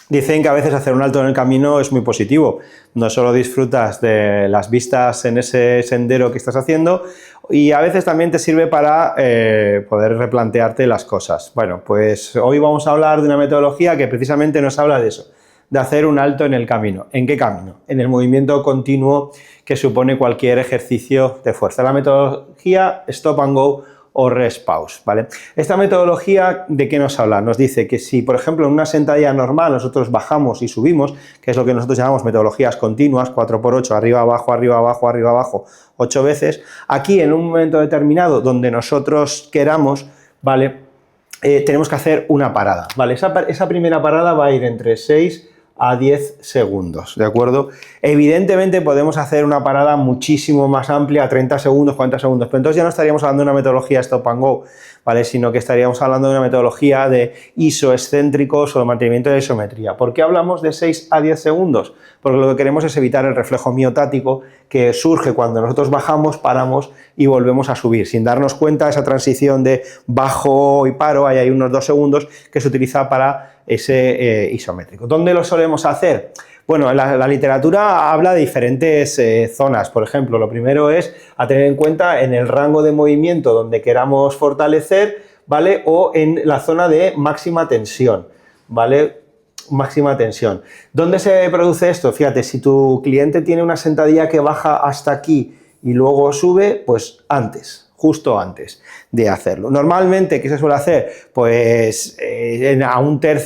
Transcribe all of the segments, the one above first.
Dicen que a veces hacer un alto en el camino es muy positivo. No solo disfrutas de las vistas en ese sendero que estás haciendo, y a veces también te sirve para poder replantearte las cosas. Bueno, pues hoy vamos a hablar de una metodología que precisamente nos habla de eso, de hacer un alto en el camino. ¿En qué camino? En el movimiento continuo que supone cualquier ejercicio de fuerza. La metodología Stop and Go o Rest Pause, ¿vale? Esta metodología, ¿de qué nos habla? Nos dice que si, por ejemplo, en una sentadilla normal nosotros bajamos y subimos, que es lo que nosotros llamamos metodologías continuas, 4×8, arriba, abajo, arriba, abajo, arriba, abajo, 8 veces, aquí en un momento determinado donde nosotros queramos, ¿vale? Tenemos que hacer una parada, ¿vale? Esa primera parada va a ir entre 6 a 10 segundos, ¿de acuerdo? Evidentemente podemos hacer una parada muchísimo más amplia, 30 segundos, 40 segundos, pero entonces ya no estaríamos hablando de una metodología Stop and Go, ¿vale? Sino que estaríamos hablando de una metodología de isoexcéntricos o de mantenimiento de isometría. ¿Por qué hablamos de 6 a 10 segundos? Porque lo que queremos es evitar el reflejo miotático que surge cuando nosotros bajamos, paramos y volvemos a subir, sin darnos cuenta de esa transición de bajo y paro, ahí hay unos 2 segundos que se utiliza para ese isométrico. ¿Dónde lo solemos hacer? Bueno, la literatura habla de diferentes zonas. Por ejemplo, lo primero es a tener en cuenta en el rango de movimiento donde queramos fortalecer, ¿vale? O en la zona de máxima tensión, ¿vale? Máxima tensión. ¿Dónde se produce esto? Fíjate, si tu cliente tiene una sentadilla que baja hasta aquí y luego sube, pues antes, justo antes de hacerlo. Normalmente, ¿qué se suele hacer? Pues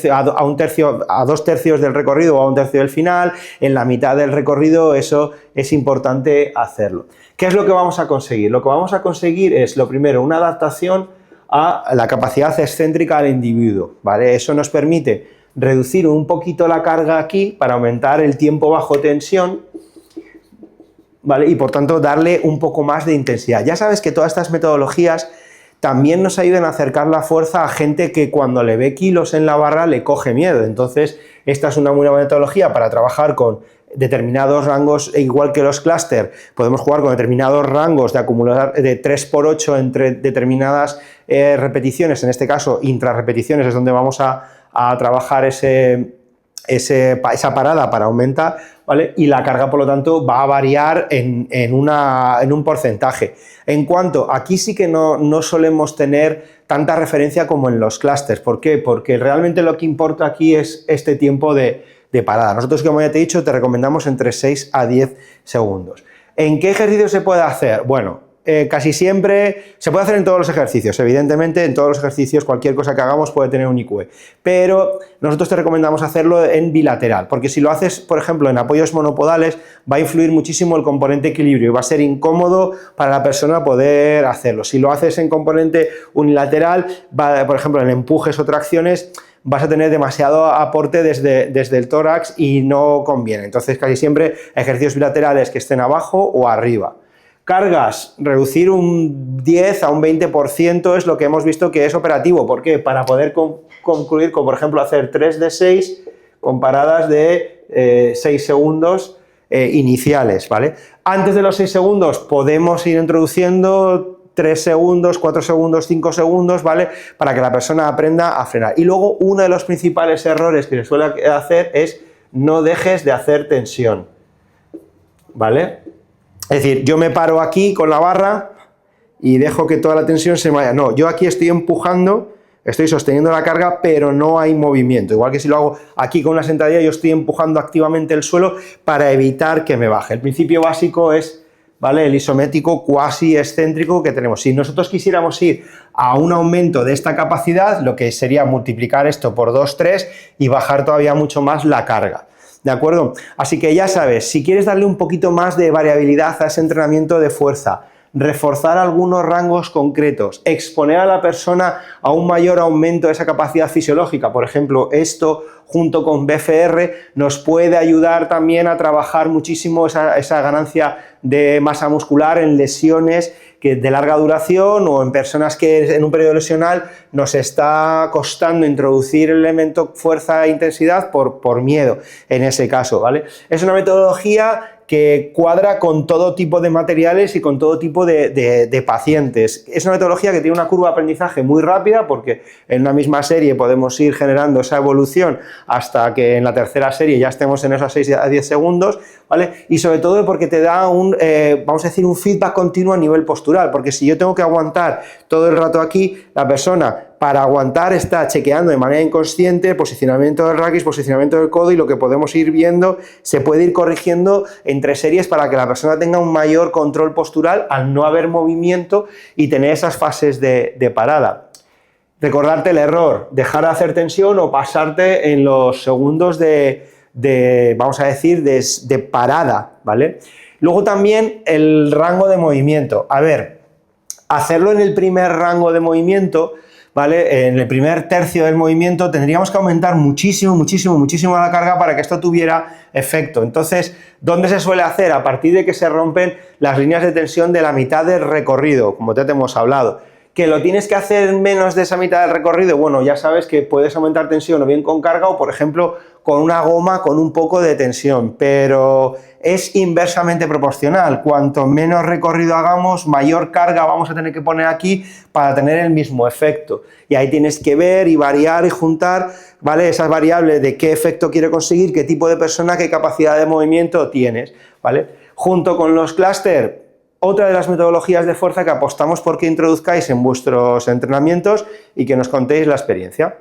a 2 tercios del recorrido o a 1/3 del final, en la mitad del recorrido, eso es importante hacerlo. ¿Qué es lo que vamos a conseguir? Lo que vamos a conseguir es, lo primero, una adaptación a la capacidad excéntrica del individuo, ¿vale? Eso nos permite reducir un poquito la carga aquí para aumentar el tiempo bajo tensión, ¿vale? Y por tanto darle un poco más de intensidad. Ya sabes que todas estas metodologías también nos ayudan a acercar la fuerza a gente que cuando le ve kilos en la barra le coge miedo. Entonces, esta es una muy buena metodología para trabajar con determinados rangos, igual que los clúster. Podemos jugar con determinados rangos de acumular de 3×8 entre determinadas repeticiones, en este caso intrarrepeticiones es donde vamos a trabajar esa parada para aumentar, ¿vale? Y la carga, por lo tanto, va a variar en un porcentaje. En cuanto, aquí sí que no solemos tener tanta referencia como en los clústeres. ¿Por qué? Porque realmente lo que importa aquí es este tiempo de parada. Nosotros, como ya te he dicho, te recomendamos entre 6 a 10 segundos. ¿En qué ejercicio se puede hacer? Bueno, casi siempre se puede hacer en todos los ejercicios, evidentemente en todos los ejercicios cualquier cosa que hagamos puede tener un IQE, pero nosotros te recomendamos hacerlo en bilateral, porque si lo haces, por ejemplo, en apoyos monopodales, va a influir muchísimo el componente equilibrio y va a ser incómodo para la persona poder hacerlo. Si lo haces en componente unilateral, por ejemplo, en empujes o tracciones, vas a tener demasiado aporte desde el tórax y no conviene. Entonces, casi siempre ejercicios bilaterales que estén abajo o arriba. Cargas, reducir un 10 a un 20% es lo que hemos visto que es operativo. ¿Por qué? Para poder concluir con, por ejemplo, hacer 3 de 6 con paradas de 6 segundos iniciales, ¿vale? Antes de los 6 segundos podemos ir introduciendo 3 segundos, 4 segundos, 5 segundos, ¿vale? Para que la persona aprenda a frenar. Y luego uno de los principales errores que se suele hacer es no dejes de hacer tensión, ¿vale? Es decir, yo me paro aquí con la barra y dejo que toda la tensión se vaya. No, yo aquí estoy empujando, estoy sosteniendo la carga, pero no hay movimiento. Igual que si lo hago aquí con una sentadilla, yo estoy empujando activamente el suelo para evitar que me baje. El principio básico es, ¿vale?, el isométrico cuasi excéntrico que tenemos. Si nosotros quisiéramos ir a un aumento de esta capacidad, lo que sería multiplicar esto por 2, 3 y bajar todavía mucho más la carga. ¿De acuerdo? Así que ya sabes, si quieres darle un poquito más de variabilidad a ese entrenamiento de fuerza, reforzar algunos rangos concretos, exponer a la persona a un mayor aumento de esa capacidad fisiológica, por ejemplo, esto junto con BFR nos puede ayudar también a trabajar muchísimo esa ganancia de masa muscular en lesiones de larga duración o en personas que en un periodo lesional nos está costando introducir el elemento fuerza e intensidad por miedo, en ese caso, ¿vale? Es una metodología que cuadra con todo tipo de materiales y con todo tipo de pacientes. Es una metodología que tiene una curva de aprendizaje muy rápida porque en una misma serie podemos ir generando esa evolución hasta que en la tercera serie ya estemos en esos 6 a 10 segundos, ¿vale? Y sobre todo porque te da vamos a decir, un feedback continuo a nivel postural, porque si yo tengo que aguantar todo el rato aquí, la persona para aguantar está chequeando de manera inconsciente posicionamiento del raquis, posicionamiento del codo, y lo que podemos ir viendo se puede ir corrigiendo entre series para que la persona tenga un mayor control postural al no haber movimiento y tener esas fases de parada. Recordarte el error, dejar de hacer tensión o pasarte en los segundos vamos a decir, de parada, ¿vale? Luego también el rango de movimiento. A ver, hacerlo en el primer rango de movimiento, ¿vale? En el primer tercio del movimiento tendríamos que aumentar muchísimo la carga para que esto tuviera efecto. Entonces, ¿dónde se suele hacer? A partir de que se rompen las líneas de tensión de la mitad del recorrido, como ya te hemos hablado. ¿Que lo tienes que hacer menos de esa mitad del recorrido? Bueno, ya sabes que puedes aumentar tensión o bien con carga o, por ejemplo, con una goma con un poco de tensión, pero es inversamente proporcional. Cuanto menos recorrido hagamos, mayor carga vamos a tener que poner aquí para tener el mismo efecto. Y ahí tienes que ver y variar y juntar, ¿vale? Esas variables de qué efecto quiere conseguir, qué tipo de persona, qué capacidad de movimiento tienes, ¿vale? Junto con los clúster, otra de las metodologías de fuerza que apostamos por que introduzcáis en vuestros entrenamientos y que nos contéis la experiencia.